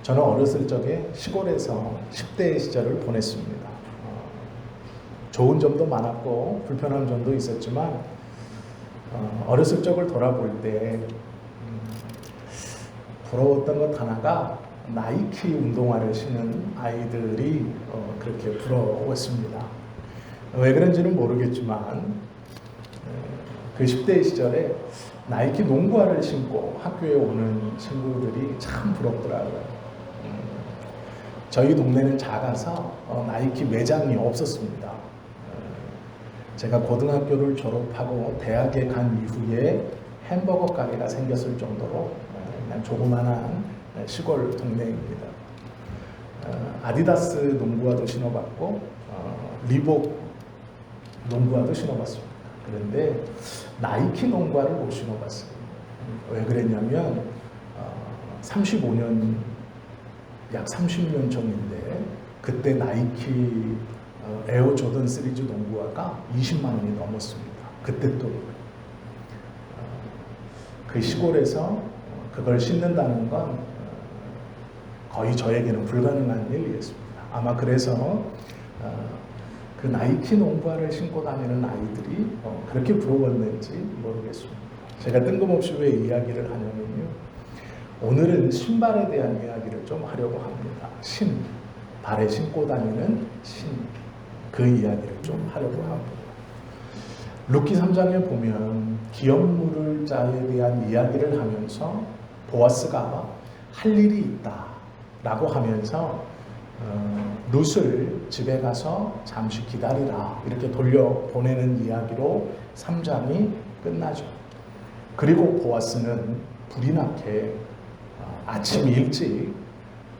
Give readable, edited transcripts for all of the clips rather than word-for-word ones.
저는 어렸을 적에 시골에서 10대 시절을 보냈습니다. 좋은 점도 많았고 불편한 점도 있었지만 어렸을 적을 돌아볼 때 부러웠던 것 하나가 나이키 운동화를 신은 아이들이 그렇게 부러웠습니다. 왜 그런지는 모르겠지만 그 10대 시절에 나이키 농구화를 신고 학교에 오는 친구들이 참 부럽더라고요. 저희 동네는 작아서 나이키 매장이 없었습니다. 제가 고등학교를 졸업하고 대학에 간 이후에 햄버거 가게가 생겼을 정도로 그냥 조그만한 시골 동네입니다. 아디다스 농구화도 신어봤고 리복 농구화도 신어봤습니다. 그런데 나이키 농구화를 못 신어봤어요. 왜 그랬냐면 35년 약 30년 전인데 그때 나이키 에어 조던 시리즈 농구화가 20만 원이 넘었습니다. 그때 또 그 시골에서 그걸 신는다는 건 거의 저에게는 불가능한 일이었습니다. 아마 그래서 그 나이키 농구화를 신고 다니는 아이들이 그렇게 부러웠는지 모르겠습니다. 제가 뜬금없이 왜 이야기를 하냐면요. 오늘은 신발에 대한 이야기를 좀 하려고 합니다. 발에 신고 다니는 그 이야기를 좀 하려고 합니다. 룻기 3장에 보면 기업물을 자에 대한 이야기를 하면서 보아스가 할 일이 있다 라고 하면서 룻을 집에 가서 잠시 기다리라 이렇게 돌려보내는 이야기로 3장이 끝나죠. 그리고 보아스는 불이 나게 아침 일찍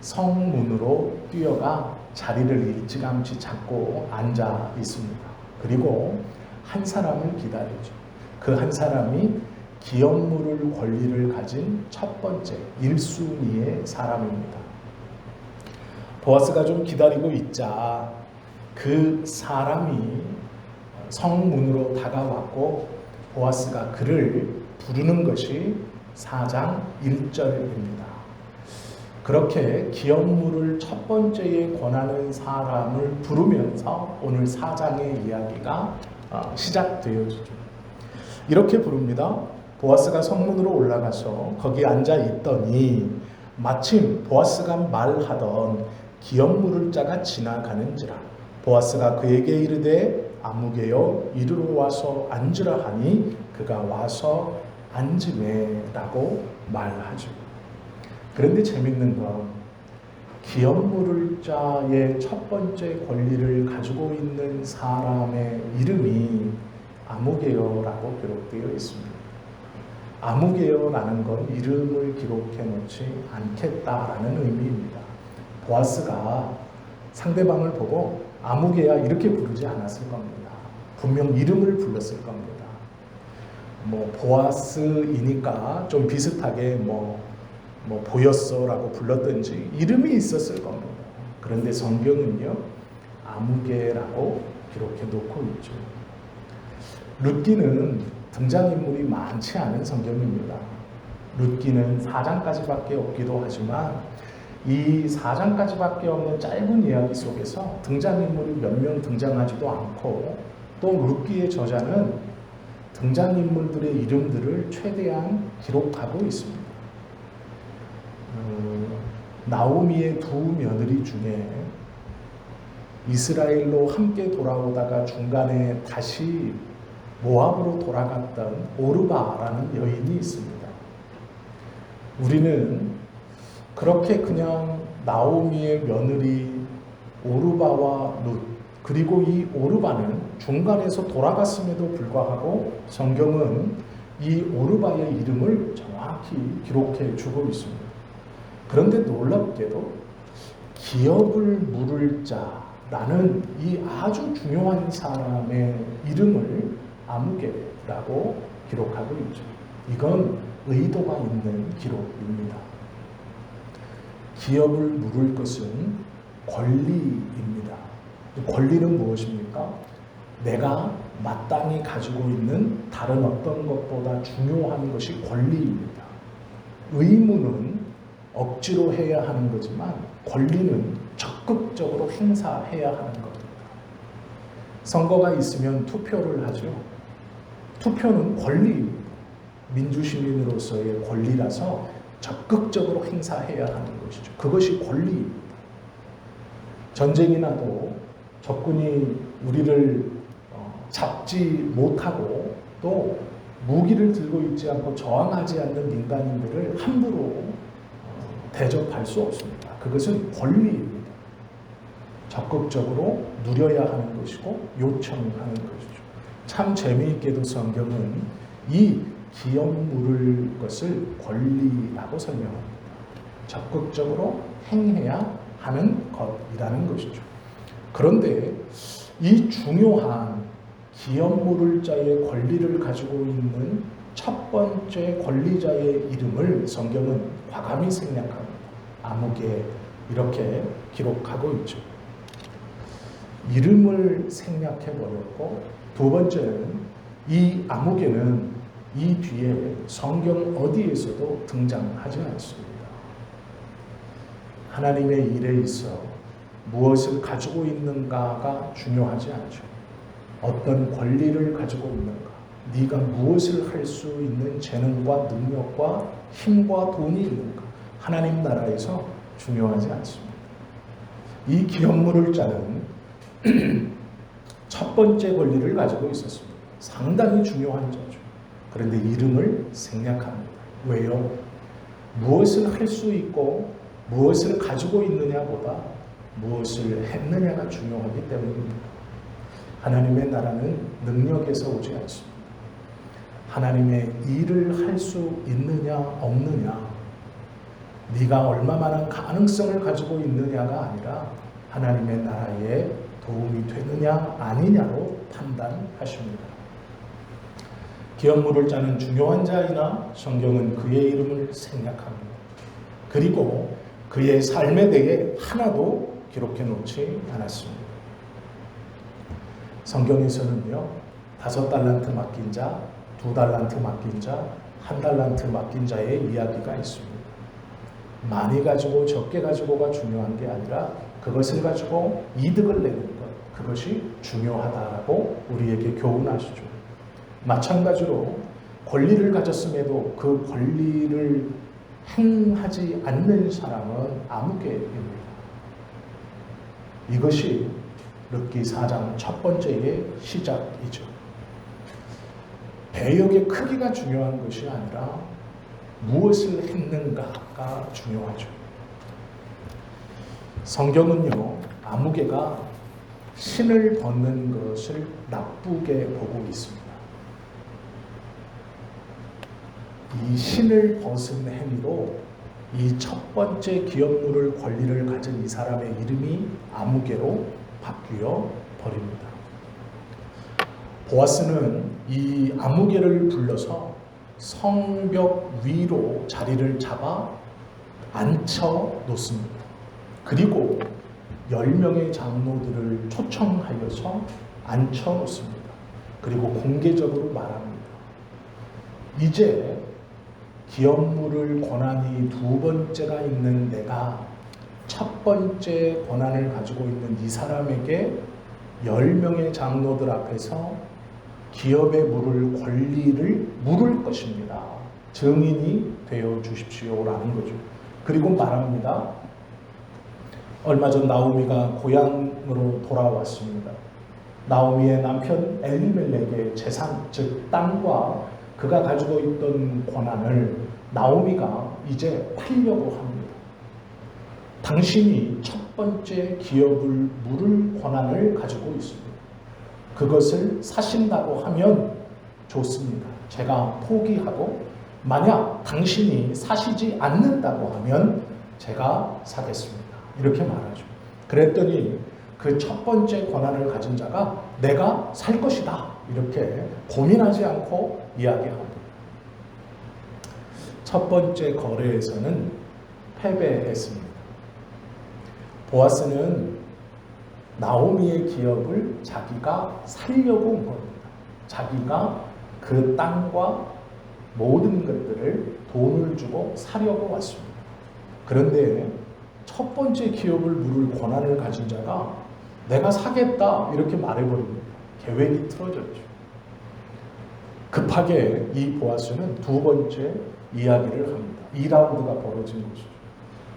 성문으로 뛰어가 자리를 일찌감치 잡고 앉아 있습니다. 그리고 한 사람을 기다리죠. 그 한 사람이 기업 물을 권리를 가진 첫 번째 1순위의 사람입니다. 보아스가 좀 기다리고 있자 그 사람이 성문으로 다가왔고 보아스가 그를 부르는 것이 4장 1절입니다. 그렇게 기업물을 첫 번째에 권하는 사람을 부르면서 오늘 4장의 이야기가 시작되어지죠. 이렇게 부릅니다. 보아스가 성문으로 올라가서 거기 앉아 있더니 마침 보아스가 말하던 기업물을 자가 지나가는지라. 보아스가 그에게 이르되 아무개여 이리로 와서 앉으라 하니 그가 와서 앉으매라고 말하죠. 그런데 재밌는 건 기업물을 자의 첫 번째 권리를 가지고 있는 사람의 이름이 아무개여라고 기록되어 있습니다. 아무개여라는 건 이름을 기록해 놓지 않겠다라는 의미입니다. 보아스가 상대방을 보고 아무개야 이렇게 부르지 않았을 겁니다. 분명 이름을 불렀을 겁니다. 보아스이니까 좀 비슷하게 보였어라고 불렀든지 이름이 있었을 겁니다. 그런데 성경은요 아무개라고 기록해 놓고 있죠. 룻기는 등장인물이 많지 않은 성경입니다. 룻기는 4장까지밖에 없기도 하지만 이 4장까지밖에 없는 짧은 이야기 속에서 등장인물이 몇 명 등장하지도 않고 또 룻기의 저자는 등장인물들의 이름들을 최대한 기록하고 있습니다. 나오미의 두 며느리 중에 이스라엘로 함께 돌아오다가 중간에 다시 모압으로 돌아갔던 오르바라는 여인이 있습니다. 우리는 그렇게 그냥 나오미의 며느리 오르바와 룻 그리고 이 오르바는 중간에서 돌아갔음에도 불구하고 성경은 이 오르바의 이름을 정확히 기록해 주고 있습니다. 그런데 놀랍게도 기업을 물을 자라는 이 아주 중요한 사람의 이름을 아무개라고 기록하고 있죠. 이건 의도가 있는 기록입니다. 기업을 물을 것은 권리입니다. 권리는 무엇입니까? 내가 마땅히 가지고 있는 다른 어떤 것보다 중요한 것이 권리입니다. 의무는 억지로 해야 하는 거지만 권리는 적극적으로 행사해야 하는 겁니다. 선거가 있으면 투표를 하죠. 투표는 권리, 민주시민으로서의 권리라서 적극적으로 행사해야 하는 것이죠. 그것이 권리입니다. 전쟁이 나도 적군이 우리를 잡지 못하고 또 무기를 들고 있지 않고 저항하지 않는 민간인들을 함부로 대접할 수 없습니다. 그것은 권리입니다. 적극적으로 누려야 하는 것이고 요청하는 것이죠. 참 재미있게도 성경은 이 기업 물을 것을 권리라고 설명합니다. 적극적으로 행해야 하는 것이라는 것이죠. 그런데 이 중요한 기업 물을 자의 권리를 가지고 있는 첫 번째 권리자의 이름을 성경은 과감히 생략합니다. 아무개 이렇게 기록하고 있죠. 이름을 생략해버렸고 두 번째는 이 아무개는 이 뒤에 성경 어디에서도 등장하지 않습니다. 하나님의 일에 있어 무엇을 가지고 있는가가 중요하지 않죠. 어떤 권리를 가지고 있는가, 네가 무엇을 할 수 있는 재능과 능력과 힘과 돈이 있는가, 하나님 나라에서 중요하지 않습니다. 이 기업물을 짜는 첫 번째 권리를 가지고 있었습니다. 상당히 중요한 자죠. 그런데 이름을 생략합니다. 왜요? 무엇을 할 수 있고 무엇을 가지고 있느냐보다 무엇을 했느냐가 중요하기 때문입니다. 하나님의 나라는 능력에서 오지 않습니다. 하나님의 일을 할 수 있느냐 없느냐, 네가 얼마만한 가능성을 가지고 있느냐가 아니라 하나님의 나라에 도움이 되느냐 아니냐로 판단하십니다. 기업물을 짜는 중요한 자이나 성경은 그의 이름을 생략합니다. 그리고 그의 삶에 대해 하나도 기록해 놓지 않았습니다. 성경에서는요, 5달란트 맡긴 자, 2달란트 맡긴 자, 1달란트 맡긴 자의 이야기가 있습니다. 많이 가지고 적게 가지고가 중요한 게 아니라 그것을 가지고 이득을 내는 것, 그것이 중요하다라고 우리에게 교훈하시죠. 마찬가지로 권리를 가졌음에도 그 권리를 행하지 않는 사람은 아무개입니다. 이것이 르기 4장 첫 번째의 시작이죠. 배역의 크기가 중요한 것이 아니라 무엇을 했는가가 중요하죠. 성경은요, 아무개가 신을 벗는 것을 나쁘게 보고 있습니다. 이 신을 벗은 행위로 이 첫 번째 기업물을 권리를 가진 이 사람의 이름이 아무개로 바뀌어 버립니다. 보아스는 이 아무개를 불러서 성벽 위로 자리를 잡아 앉혀 놓습니다. 그리고 10명의 장로들을 초청하여서 앉혀 놓습니다. 그리고 공개적으로 말합니다. 이제 기업물을 권한이 두 번째가 있는 내가 첫 번째 권한을 가지고 있는 이 사람에게 10명의 장로들 앞에서 기업에 물을 권리를 물을 것입니다. 증인이 되어 주십시오라는 거죠. 그리고 말합니다. 얼마 전 나오미가 고향으로 돌아왔습니다. 나오미의 남편 엘리멜렉의 재산, 즉 땅과 그가 가지고 있던 권한을 나오미가 이제 팔려고 합니다. 당신이 첫 번째 기업을 물을 권한을 가지고 있습니다. 그것을 사신다고 하면 좋습니다. 제가 포기하고, 만약 당신이 사시지 않는다고 하면 제가 사겠습니다. 이렇게 말하죠. 그랬더니 그 첫 번째 권한을 가진 자가 내가 살 것이다, 이렇게 고민하지 않고 이야기합니다. 첫 번째 거래에서는 패배했습니다. 보아스는 나오미의 기업을 자기가 살려고 온 겁니다. 자기가 그 땅과 모든 것들을 돈을 주고 사려고 왔습니다. 그런데 첫 번째 기업을 물을 권한을 가진 자가 내가 사겠다 이렇게 말해버립니다. 계획이 틀어졌죠. 급하게 이 보아스는 두 번째 이야기를 합니다. 2라운드가 벌어진 것이죠.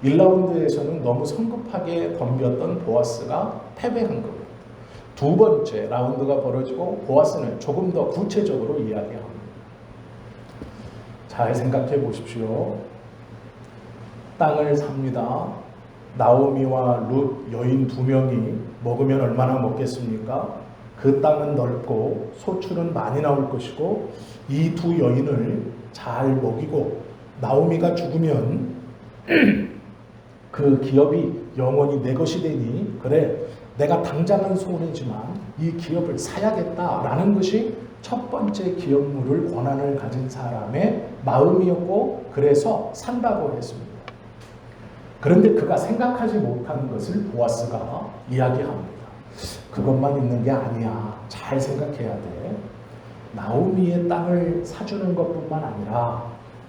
1라운드에서는 너무 성급하게 덤볐던 보아스가 패배한 겁니다. 두 번째 라운드가 벌어지고 보아스는 조금 더 구체적으로 이야기합니다. 잘 생각해 보십시오. 땅을 삽니다. 나오미와 룻 여인 두 명이 먹으면 얼마나 먹겠습니까? 그 땅은 넓고 소출은 많이 나올 것이고 이 두 여인을 잘 먹이고 나오미가 죽으면 그 기업이 영원히 내 것이 되니 그래 내가 당장은 손해지만 이 기업을 사야겠다라는 것이 첫 번째 기업물을 권한을 가진 사람의 마음이었고 그래서 산다고 했습니다. 그런데 그가 생각하지 못한 것을 보아스가 이야기합니다. 그것만 있는 게 아니야. 잘 생각해야 돼. 나오미의 땅을 사주는 것뿐만 아니라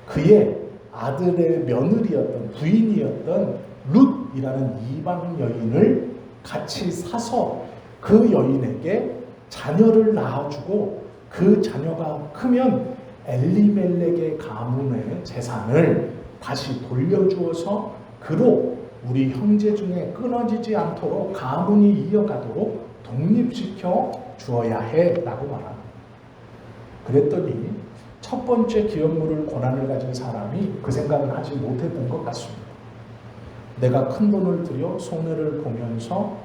그의 아들의 며느리였던 부인이었던 룻이라는 이방 여인을 같이 사서 그 여인에게 자녀를 낳아주고 그 자녀가 크면 엘리멜렉의 가문의 재산을 다시 돌려주어서 그로 우리 형제 중에 끊어지지 않도록 가문이 이어가도록 독립시켜 주어야 해라고 말합니다. 그랬더니 첫 번째 기업물을 권한을 가진 사람이 그 생각을 하지 못했던 것 같습니다. 내가 큰 돈을 들여 손해를 보면서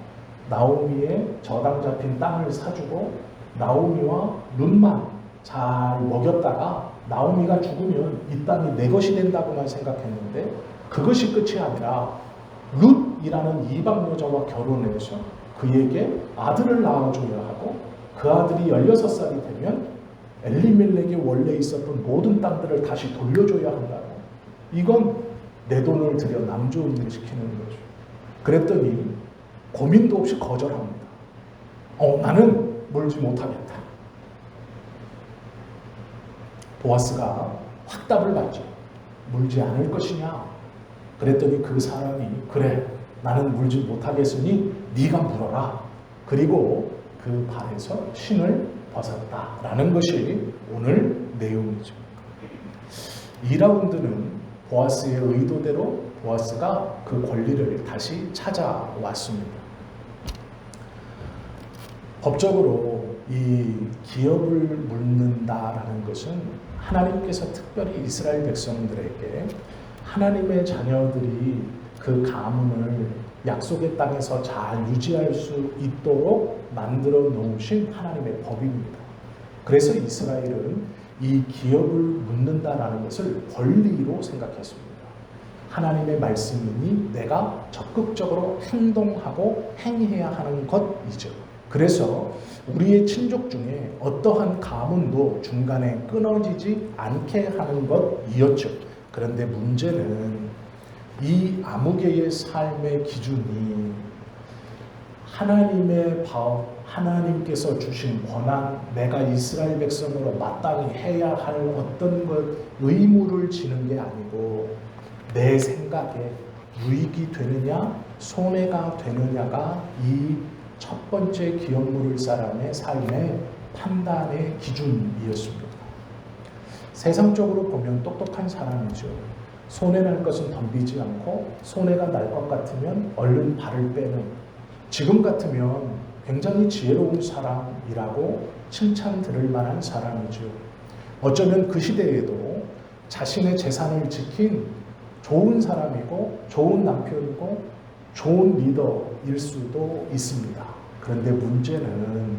나오미의 저당 잡힌 땅을 사주고 나오미와 룻만 잘 먹였다가 나오미가 죽으면 이 땅이 내 것이 된다고만 생각했는데 그것이 끝이 아니라 룻이라는 이방 여자와 결혼해서 그에게 아들을 낳아줘야 하고 그 아들이 16살이 되면 엘리멜렉이 원래 있었던 모든 땅들을 다시 돌려줘야 한다고. 이건 내 돈을 들여 남 좋은 일 시키는 거죠. 그랬더니 고민도 없이 거절합니다. 나는 물지 못하겠다. 보아스가 확답을 받죠. 물지 않을 것이냐? 그랬더니 그 사람이 그래 나는 물지 못하겠으니 네가 물어라. 그리고 그 발에서 신을 벗었다라는 것이 오늘 내용이죠. 2라운드는 보아스의 의도대로 보아스가 그 권리를 다시 찾아왔습니다. 법적으로 이 기업을 묻는다라는 것은 하나님께서 특별히 이스라엘 백성들에게 하나님의 자녀들이 그 가문을 약속의 땅에서 잘 유지할 수 있도록 만들어 놓으신 하나님의 법입니다. 그래서 이스라엘은 이 기업을 묻는다라는 것을 권리로 생각했습니다. 하나님의 말씀이니 내가 적극적으로 행동하고 행해야 하는 것이죠. 그래서 우리의 친족 중에 어떠한 가문도 중간에 끊어지지 않게 하는 것이었죠. 그런데 문제는 이 아무개의 삶의 기준이 하나님의 법, 하나님께서 주신 권한, 내가 이스라엘 백성으로 마땅히 해야 할 어떤 것, 의무를 지는 게 아니고 내 생각에 유익이 되느냐, 손해가 되느냐가 이 첫 번째 기업 물을 사람의 삶의 판단의 기준이었습니다. 세상적으로 보면 똑똑한 사람이죠. 손해날 것은 덤비지 않고 손해가 날 것 같으면 얼른 발을 빼는, 지금 같으면 굉장히 지혜로운 사람이라고 칭찬 들을 만한 사람이죠. 어쩌면 그 시대에도 자신의 재산을 지킨 좋은 사람이고 좋은 남편이고 좋은 리더일 수도 있습니다. 그런데 문제는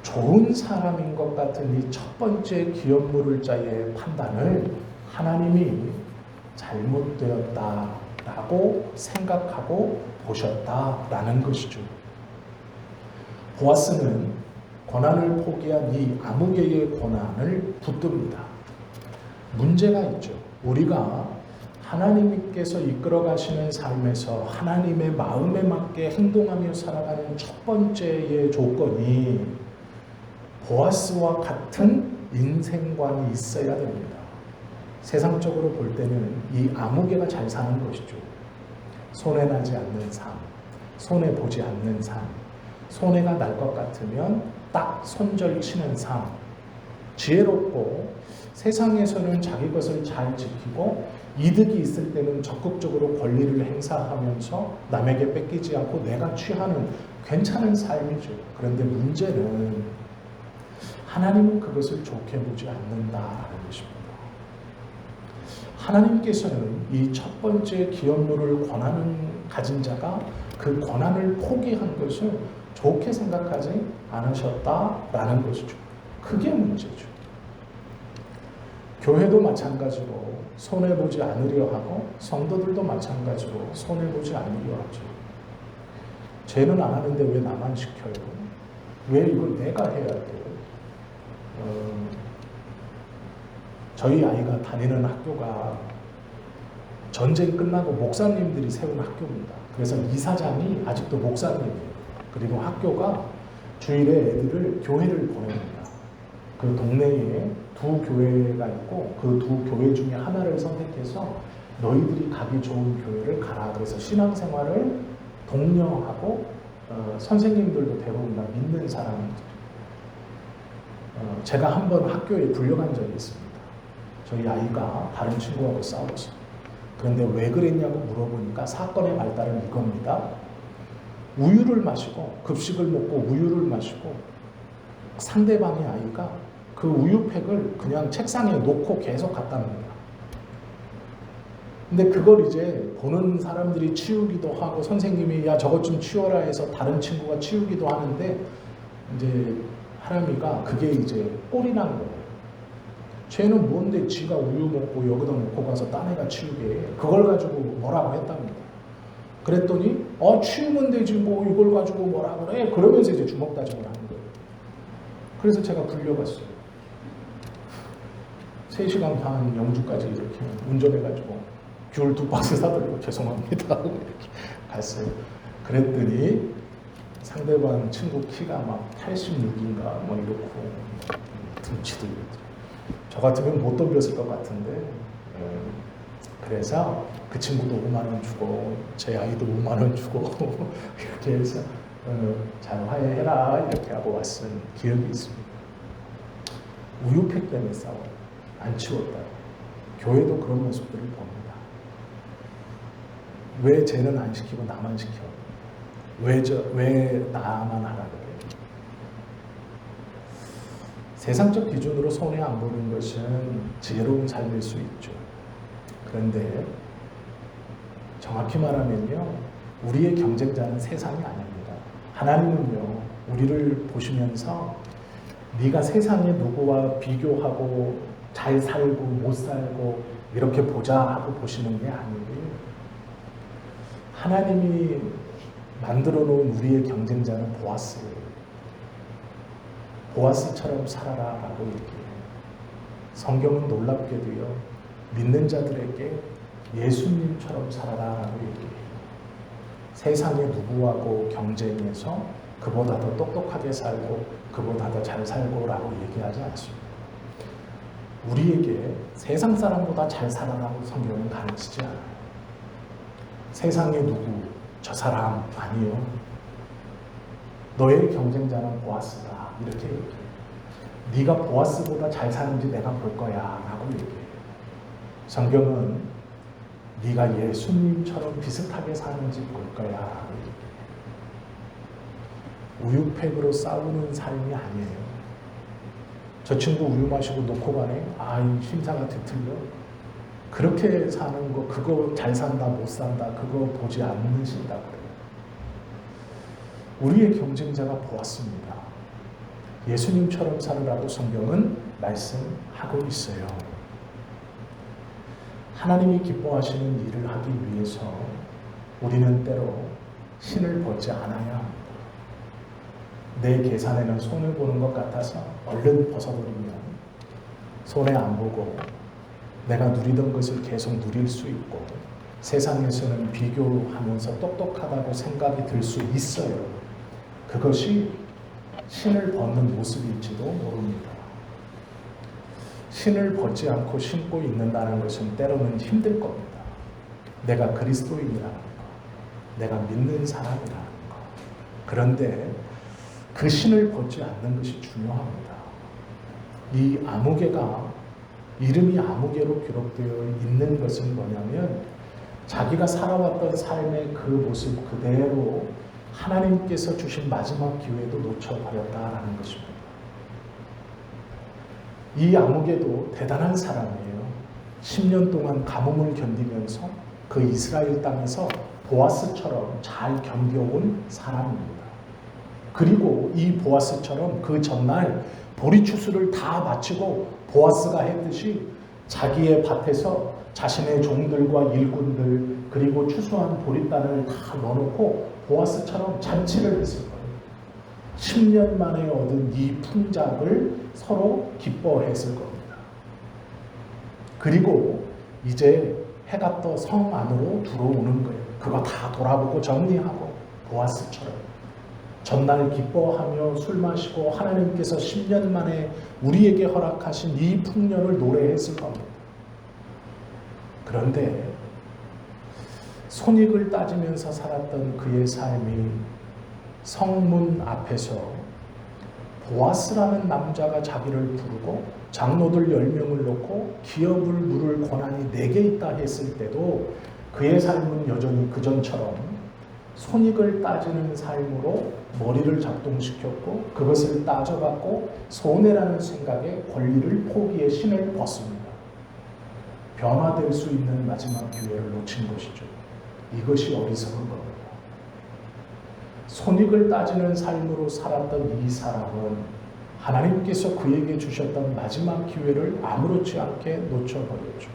좋은 사람인 것 같은 이 첫 번째 기업 물을 자의 판단을 하나님이 잘못되었다라고 생각하고 보셨다라는 것이죠. 보아스는 권한을 포기한 이 아무개의 권한을 붙듭니다. 문제가 있죠. 우리가 하나님께서 이끌어 가시는 삶에서 하나님의 마음에 맞게 행동하며 살아가는 첫 번째의 조건이 보아스와 같은 인생관이 있어야 됩니다. 세상적으로 볼 때는 이 아무개가 잘 사는 것이죠. 손해나지 않는 삶, 손해보지 않는 삶, 손해가 날 것 같으면 딱 손절치는 삶, 지혜롭고 세상에서는 자기 것을 잘 지키고 이득이 있을 때는 적극적으로 권리를 행사하면서 남에게 뺏기지 않고 내가 취하는 괜찮은 삶이죠. 그런데 문제는 하나님은 그것을 좋게 보지 않는다라는 것입니다. 하나님께서는 이 첫 번째 기업료를 가진 자가 그 권한을 포기한 것을 좋게 생각하지 않으셨다라는 것이죠. 그게 문제죠. 교회도 마찬가지로 손해보지 않으려 하고 성도들도 마찬가지로 손해보지 않으려 하죠. 쟤는 안 하는데 왜 나만 시켜요? 왜 이걸 내가 해야 돼요? 저희 아이가 다니는 학교가 전쟁 끝나고 목사님들이 세운 학교입니다. 그래서 이사장이 아직도 목사님이에요. 그리고 학교가 주일에 애들을 교회를 보냅니다. 그 동네에 두 교회가 있고 그 두 교회 중에 하나를 선택해서 너희들이 가기 좋은 교회를 가라. 그래서 신앙생활을 독려하고 선생님들도 대부분 다 믿는 사람들. 제가 한번 학교에 불려간 적이 있습니다. 저희 아이가 다른 친구하고 싸웠어요. 그런데 왜 그랬냐고 물어보니까 사건의 발달은 이겁니다. 우유를 마시고 급식을 먹고 우유를 마시고 상대방의 아이가 그 우유팩을 그냥 책상에 놓고 계속 갖다 놉니다. 근데 그걸 이제 보는 사람들이 치우기도 하고 선생님이 야 저것 좀 치워라 해서 다른 친구가 치우기도 하는데 이제 하람이가 그게 이제 꼴이 난 거예요. 쟤는 뭔데 지가 우유 먹고 여기다 놓고 가서 딴 애가 치우게 해. 그걸 가지고 뭐라고 했답니다. 그랬더니 치우면 되지 뭐 이걸 가지고 뭐라 그래. 그러면서 이제 주먹 다짐을 하는 거예요. 그래서 제가 불려갔어요. 3시간 반 영주까지 이렇게 운전해가지고 귤 2박스 사들고 죄송합니다 하고 이렇게 갔어요. 그랬더니 상대방 친구 키가 막 86인가 뭐 이렇고 등치도 이렇더라고요. 저 같으면 못 덤볐을 것 같은데 그래서 그 친구도 5만 원 주고 제 아이도 5만 원 주고 이렇게 해서 잘 화해해라 이렇게 하고 왔은 기억이 있습니다. 우유팩 때문에 싸워요. 안 치웠다. 교회도 그런 모습들을 봅니다. 왜 쟤는 안 시키고 나만 시켜? 왜 나만 하라 그래? 세상적 기준으로 손해 안 보는 것은 지혜로운 삶일 수 있죠. 그런데 정확히 말하면요, 우리의 경쟁자는 세상이 아닙니다. 하나님은요, 우리를 보시면서 네가 세상의 누구와 비교하고 잘 살고 못 살고 이렇게 보자 하고 보시는 게 아니고요. 하나님이 만들어 놓은 우리의 경쟁자는 보아스예요. 보아스처럼 살아라라고 얘기해요. 성경은 놀랍게도요, 믿는 자들에게 예수님처럼 살아라라고 얘기해요. 세상의 누구하고 경쟁해서 그보다 더 똑똑하게 살고 그보다 더 잘 살고라고 얘기하지 않습니다. 우리에게 세상 사람보다 잘 살아라고 성경은 가르치지 않아요. 세상의 누구, 저 사람 아니요. 너의 경쟁자는 보아스다. 이렇게 얘기해요. 네가 보아스보다 잘 사는지 내가 볼 거야 라고 얘기해요. 성경은 네가 예수님처럼 비슷하게 사는지 볼 거야 라고 얘기해요. 우유팩으로 싸우는 삶이 아니에요. 저 친구 우유 마시고 놓고 가네. 이 심사가 뒤틀려. 그렇게 사는 거, 그거 잘 산다 못 산다 그거 보지 않으신다 그래요. 우리의 경쟁자가 보았습니다. 예수님처럼 살으라고 성경은 말씀하고 있어요. 하나님이 기뻐하시는 일을 하기 위해서 우리는 때로 신을 벗지 않아야 합니다. 내 계산에는 손을 보는 것 같아서 얼른 벗어버리면 손해 안 보고 내가 누리던 것을 계속 누릴 수 있고 세상에서는 비교하면서 똑똑하다고 생각이 들 수 있어요. 그것이 신을 벗는 모습일지도 모릅니다. 신을 벗지 않고 신고 있는다는 것은 때로는 힘들 겁니다. 내가 그리스도인이라는 것, 내가 믿는 사람이라는 것. 그런데 그 신을 벗지 않는 것이 중요합니다. 이 아무개가 이름이 아무개로 기록되어 있는 것은 뭐냐면 자기가 살아왔던 삶의 그 모습 그대로 하나님께서 주신 마지막 기회도 놓쳐버렸다라는 것입니다. 이 아무개도 대단한 사람이에요. 10년 동안 가뭄을 견디면서 그 이스라엘 땅에서 보아스처럼 잘 견뎌온 사람입니다. 그리고 이 보아스처럼 그 전날 보리추수를 다 마치고 보아스가 했듯이 자기의 밭에서 자신의 종들과 일꾼들 그리고 추수한 보리단을 다 넣어놓고 보아스처럼 잔치를 했을 거예요. 10년 만에 얻은 이 풍작을 서로 기뻐했을 겁니다. 그리고 이제 해가 떠 성 안으로 들어오는 거예요. 그거 다 돌아보고 정리하고 보아스처럼 전날 기뻐하며 술 마시고 하나님께서 10년 만에 우리에게 허락하신 이 풍년을 노래했을 겁니다. 그런데 손익을 따지면서 살았던 그의 삶이 성문 앞에서 보아스라는 남자가 자기를 부르고 장로들 10명을 놓고 기업을 물을 권한이 4개 있다 했을 때도 그의 삶은 여전히 그전처럼 손익을 따지는 삶으로 머리를 작동시켰고 그것을 따져갖고 손해라는 생각에 권리를 포기해 신을 벗습니다. 변화될 수 있는 마지막 기회를 놓친 것이죠. 이것이 어리석은 겁니다. 손익을 따지는 삶으로 살았던 이 사람은 하나님께서 그에게 주셨던 마지막 기회를 아무렇지 않게 놓쳐버렸죠.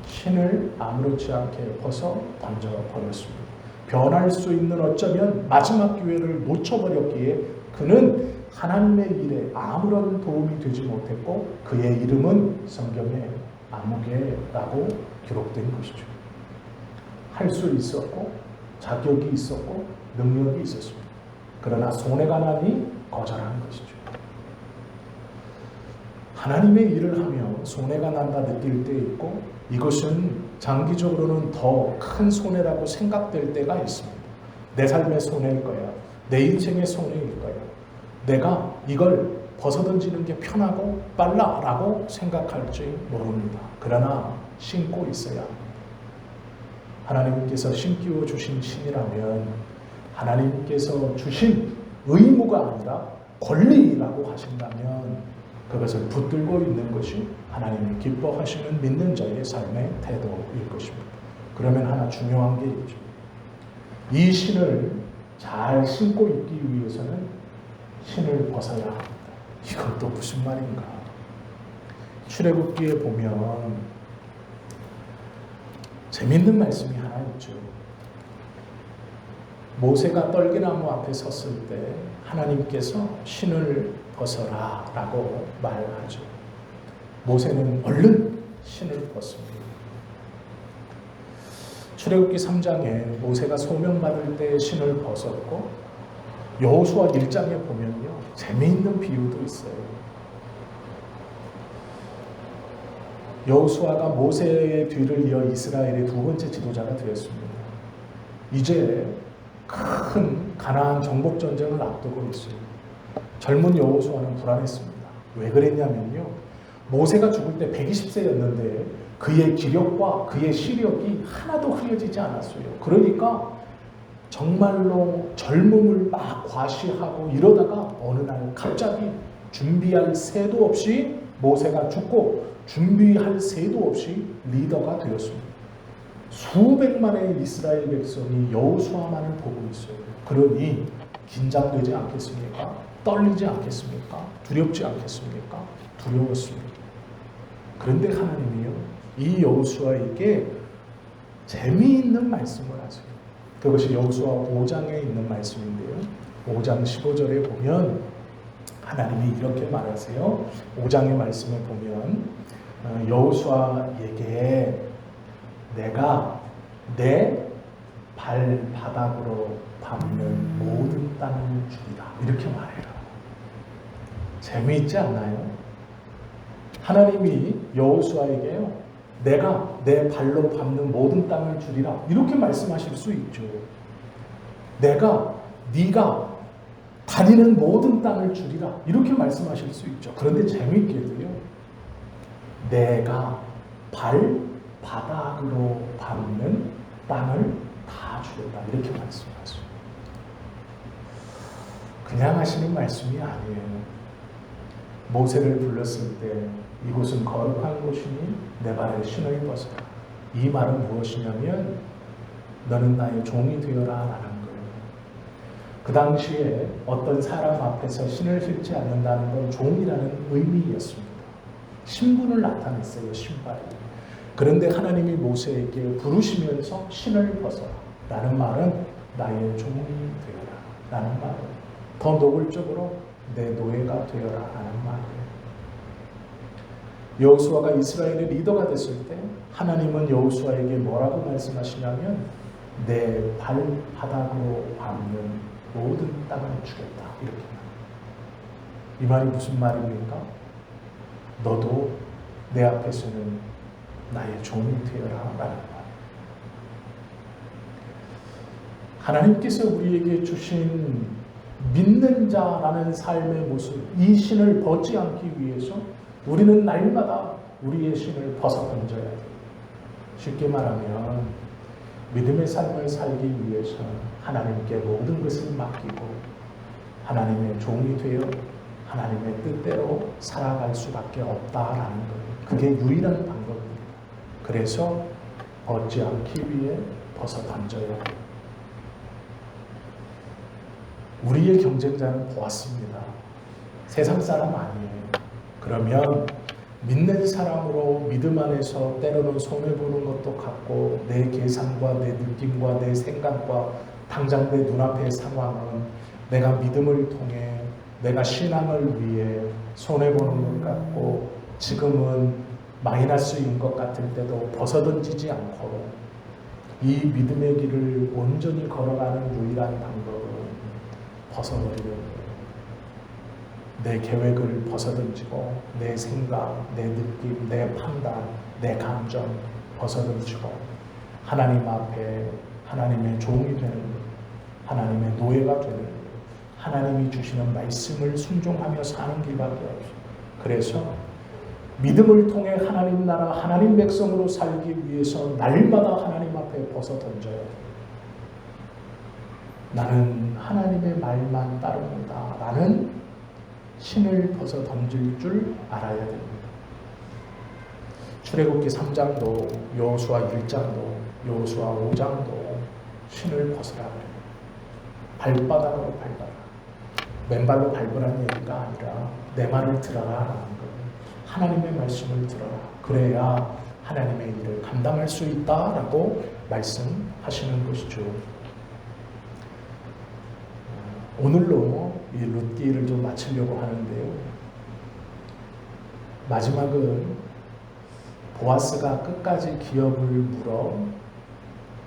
신을 아무렇지 않게 벗어 던져버렸습니다. 변할 수 있는 어쩌면 마지막 기회를 놓쳐버렸기에 그는 하나님의 일에 아무런 도움이 되지 못했고 그의 이름은 성경에 아무개라고 기록된 것이죠. 할 수 있었고 자격이 있었고 능력이 있었습니다. 그러나 손해가 나니 거절한 것이죠. 하나님의 일을 하며 손해가 난다 느낄 때 있고 이것은 장기적으로는 더 큰 손해라고 생각될 때가 있습니다. 내 삶의 손해일 거야. 내 인생의 손해일 거야. 내가 이걸 벗어던지는 게 편하고 빨라라고 생각할지 모릅니다. 그러나 신고 있어야 합니다. 하나님께서 신기워 주신 신이라면 하나님께서 주신 의무가 아니라 권리라고 하신다면 그것을 붙들고 있는 것이 하나님이 기뻐하시는 믿는 자의 삶의 태도일 것입니다. 그러면 하나 중요한 게 있죠. 이 신을 잘 신고 있기 위해서는 신을 벗어야 합니다. 이건 또 무슨 말인가? 출애굽기에 보면 재밌는 말씀이 하나 있죠. 모세가 떨기나무 앞에 섰을 때 하나님께서 신을 벗어라 라고 말하죠. 모세는 얼른 신을 벗습니다. 출애굽기 3장에 모세가 소명받을 때 신을 벗었고 여호수아 1장에 보면요 재미있는 비유도 있어요. 여호수아가 모세의 뒤를 이어 이스라엘의 두 번째 지도자가 되었습니다. 이제 큰 가나안 정복 전쟁을 앞두고 있어요. 젊은 여호수아는 불안했습니다. 왜 그랬냐면요. 모세가 죽을 때 120세였는데 그의 기력과 그의 시력이 하나도 흐려지지 않았어요. 그러니까 정말로 젊음을 막 과시하고 이러다가 어느 날 갑자기 준비할 새도 없이 모세가 죽고 준비할 새도 없이 리더가 되었습니다. 수백만의 이스라엘 백성이 여호수아만을 보고 있어요. 그러니 긴장되지 않겠습니까? 떨리지 않겠습니까? 두렵지 않겠습니까? 두려웠습니다. 그런데 하나님이요 이 여호수아에게 재미있는 말씀을 하세요. 그것이 여호수아 5장에 있는 말씀인데요. 5장 15절에 보면 하나님이 이렇게 말하세요. 5장의 말씀을 보면 여호수아에게 내가 내 발바닥으로 밟는 모든 땅을 주리라 이렇게 말해요. 재미있지 않나요? 하나님이 여호수아에게요, 내가 내 발로 밟는 모든 땅을 주리라 이렇게 말씀하실 수 있죠. 네가 다니는 모든 땅을 주리라 이렇게 말씀하실 수 있죠. 그런데 재미있게도요, 내가 발바닥으로 밟는 땅을 다 주겠다 이렇게 말씀하세요. 그냥 하시는 말씀이 아니에요. 모세를 불렀을 때 이곳은 거룩한 곳이니 내 발에 신을 벗어라. 이 말은 무엇이냐면 너는 나의 종이 되어라 라는 거예요. 그 당시에 어떤 사람 앞에서 신을 신지 않는다는 건 종이라는 의미였습니다. 신분을 나타냈어요. 신발이. 그런데 하나님이 모세에게 부르시면서 신을 벗어라 라는 말은 나의 종이 되어라 라는 말이에요. 더 노골적으로 내 노예가 되어라 하는 말이에요. 여호수아가 이스라엘의 리더가 됐을 때 하나님은 여호수아에게 뭐라고 말씀하시냐면 내 발바닥으로 밟는 모든 땅을 주겠다 이렇게 말해요. 이 말이 무슨 말입니까? 너도 내 앞에서는 나의 종이 되어라 라는 말. 하나님께서 우리에게 주신 믿는 자라는 삶의 모습, 이 신을 벗지 않기 위해서 우리는 날마다 우리의 신을 벗어 던져야 돼요. 쉽게 말하면 믿음의 삶을 살기 위해서 하나님께 모든 것을 맡기고 하나님의 종이 되어 하나님의 뜻대로 살아갈 수밖에 없다라는 거예요. 그게 유일한 방법입니다. 그래서 벗지 않기 위해 벗어 던져야 돼요. 우리의 경쟁자는 보았습니다. 세상 사람 아니에요. 그러면 믿는 사람으로 믿음 안에서 때로는 손해보는 것도 같고 내 계산과 내 느낌과 내 생각과 당장 내 눈앞의 상황은 내가 믿음을 통해 내가 신앙을 위해 손해보는 것 같고 지금은 마이너스인 것 같을 때도 벗어던지지 않고 이 믿음의 길을 온전히 걸어가는 유일한 방법은 벗어버리는 거예요. 내 계획을 벗어던지고 내 생각, 내 느낌, 내 판단, 내 감정 벗어던지고 하나님 앞에 하나님의 종이 되는 거예요. 하나님의 노예가 되는 거예요. 하나님이 주시는 말씀을 순종하며 사는 길밖에 없어요. 그래서 믿음을 통해 하나님 나라, 하나님 백성으로 살기 위해서 날마다 하나님 앞에 벗어 던져야 돼요. 나는 하나님의 말만 따릅니다. 라는 신을 벗어 던질 줄 알아야 됩니다. 출애굽기 3장도 여호수아 1장도 여호수아 5장도 신을 벗으라 그래요. 발바닥으로 밟아라. 맨발로 밟으라는 얘기가 아니라 내 말을 들어라 라는 거예요. 하나님의 말씀을 들어라. 그래야 하나님의 일을 감당할 수 있다라고 말씀하시는 것이죠. 오늘로 이 룻기를 좀 마치려고 하는데요. 마지막은 보아스가 끝까지 기업을 물어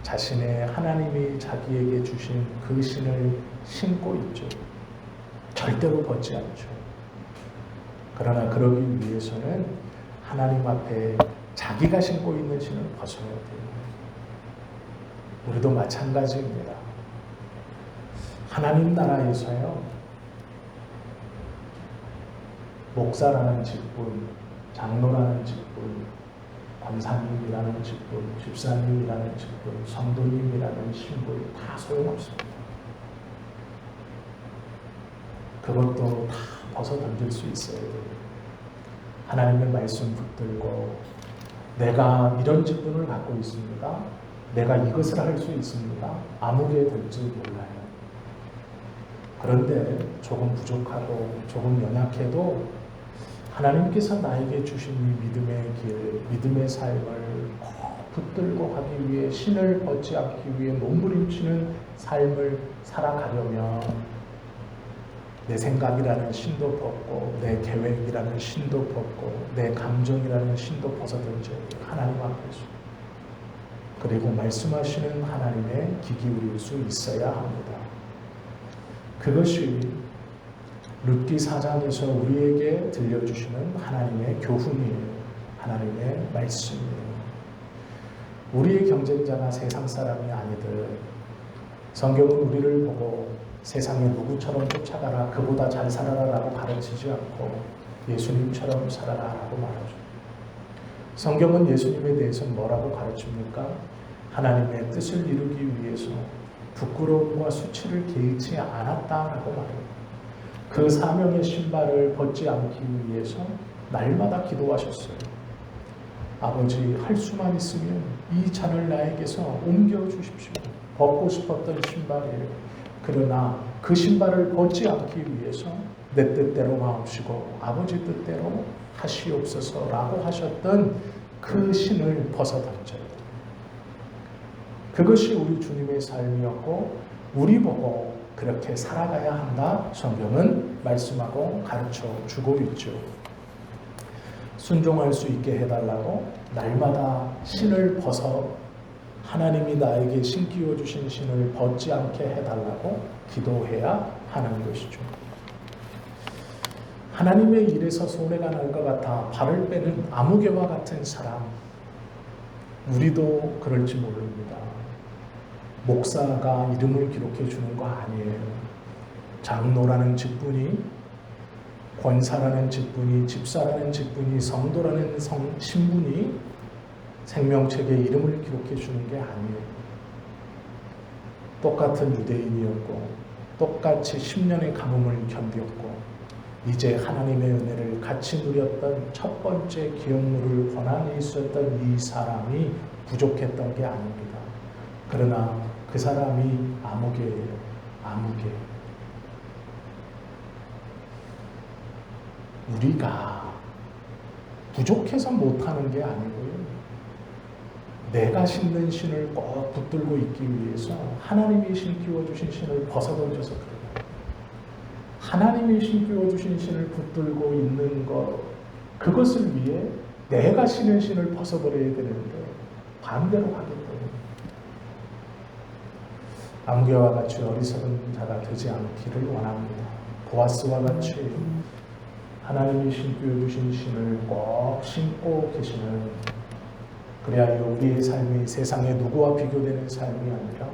자신의 하나님이 자기에게 주신 그 신을 신고 있죠. 절대로 벗지 않죠. 그러나 그러기 위해서는 하나님 앞에 자기가 신고 있는 신을 벗어야 돼요. 우리도 마찬가지입니다. 하나님 나라에서요, 목사라는 직분, 장로라는 직분, 권사님이라는 직분, 집사님이라는 직분, 성도님이라는 신분 다 소용없습니다. 그것도 다 벗어 던질 수 있어야 돼요. 하나님의 말씀 붙들고 내가 이런 직분을 갖고 있습니다. 내가 이것을 할 수 있습니다. 아무게 될지 몰라요. 그런데 조금 부족하고 조금 연약해도 하나님께서 나에게 주신 이 믿음의 길, 믿음의 삶을 꼭 붙들고 하기 위해 신을 벗지 않기 위해 몸부림치는 삶을 살아가려면 내 생각이라는 신도 벗고 내 계획이라는 신도 벗고 내 감정이라는 신도 벗어던져야 돼요. 하나님 앞에서. 그리고 말씀하시는 하나님의 귀 기울일 수 있어야 합니다. 그것이 룻기 4장에서 우리에게 들려주시는 하나님의 교훈이에요. 하나님의 말씀이에요. 우리의 경쟁자가 세상 사람이 아니듯 성경은 우리를 보고 세상에 누구처럼 쫓아가라, 그보다 잘 살아라라고 가르치지 않고 예수님처럼 살아라라고 말하죠. 성경은 예수님에 대해서 뭐라고 가르칩니까? 하나님의 뜻을 이루기 위해서 부끄러움과 수치를 개의치 않았다라고 말해요. 그 사명의 신발을 벗지 않기 위해서 날마다 기도하셨어요. 아버지, 할 수만 있으면 이 잔을 나에게서 옮겨주십시오. 벗고 싶었던 신발이에요. 그러나 그 신발을 벗지 않기 위해서 내 뜻대로 마옵시고 아버지 뜻대로 하시옵소서라고 하셨던 그 신을 벗어던져요. 그것이 우리 주님의 삶이었고 우리 보고 그렇게 살아가야 한다. 성경은 말씀하고 가르쳐 주고 있죠. 순종할 수 있게 해달라고 날마다 신을 벗어 하나님이 나에게 신기워 주신 신을 벗지 않게 해달라고 기도해야 하는 것이죠. 하나님의 일에서 손해가 날 것 같아 발을 빼는 아무개와 같은 사람, 우리도 그럴지 모릅니다. 목사가 이름을 기록해 주는 거 아니에요. 장로라는 직분이, 권사라는 직분이, 집사라는 직분이, 성도라는 신분이 생명책에 이름을 기록해 주는 게 아니에요. 똑같은 유대인이었고 똑같이 10년의 가뭄을 견뎠고 이제 하나님의 은혜를 같이 누렸던 첫 번째 기업물을 권한에 있었던 이 사람이 부족했던 게 아닙니다. 그러나 그 사람이 아무개예요. 아무개. 우리가 부족해서 못하는 게 아니고요. 내가 신는 신을 꼭 붙들고 있기 위해서 하나님이 신기워 주신 신을 벗어던져서 그래요. 하나님이 신기워 주신 신을 붙들고 있는 것, 그것을 위해 내가 신은 신을 벗어버려야 되는데 반대로 하기 때문에 아무개와 같이 어리석은 자가 되지 않기를 원합니다. 보아스와 같이 하나님이 신기워 주신 신을 꼭 신고 계시는, 그래야 우리의 삶이 세상의 누구와 비교되는 삶이 아니라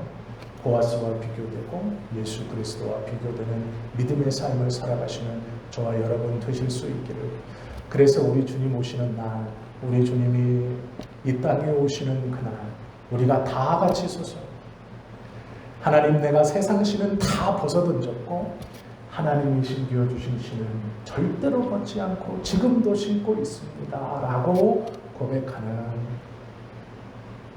보아스와 비교되고 예수 그리스도와 비교되는 믿음의 삶을 살아가시는 저와 여러분 되실 수 있기를. 그래서 우리 주님 오시는 날, 우리 주님이 이 땅에 오시는 그날 우리가 다 같이 서서 하나님, 내가 세상 신은 다 벗어던졌고 하나님이 신기워 주신 신은 절대로 벗지 않고 지금도 신고 있습니다 라고 고백하는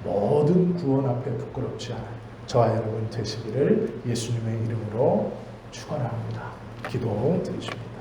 모든 구원 앞에 부끄럽지 않아요. 저와 여러분 되시기를 예수님의 이름으로 축원합니다. 기도 드리십니다.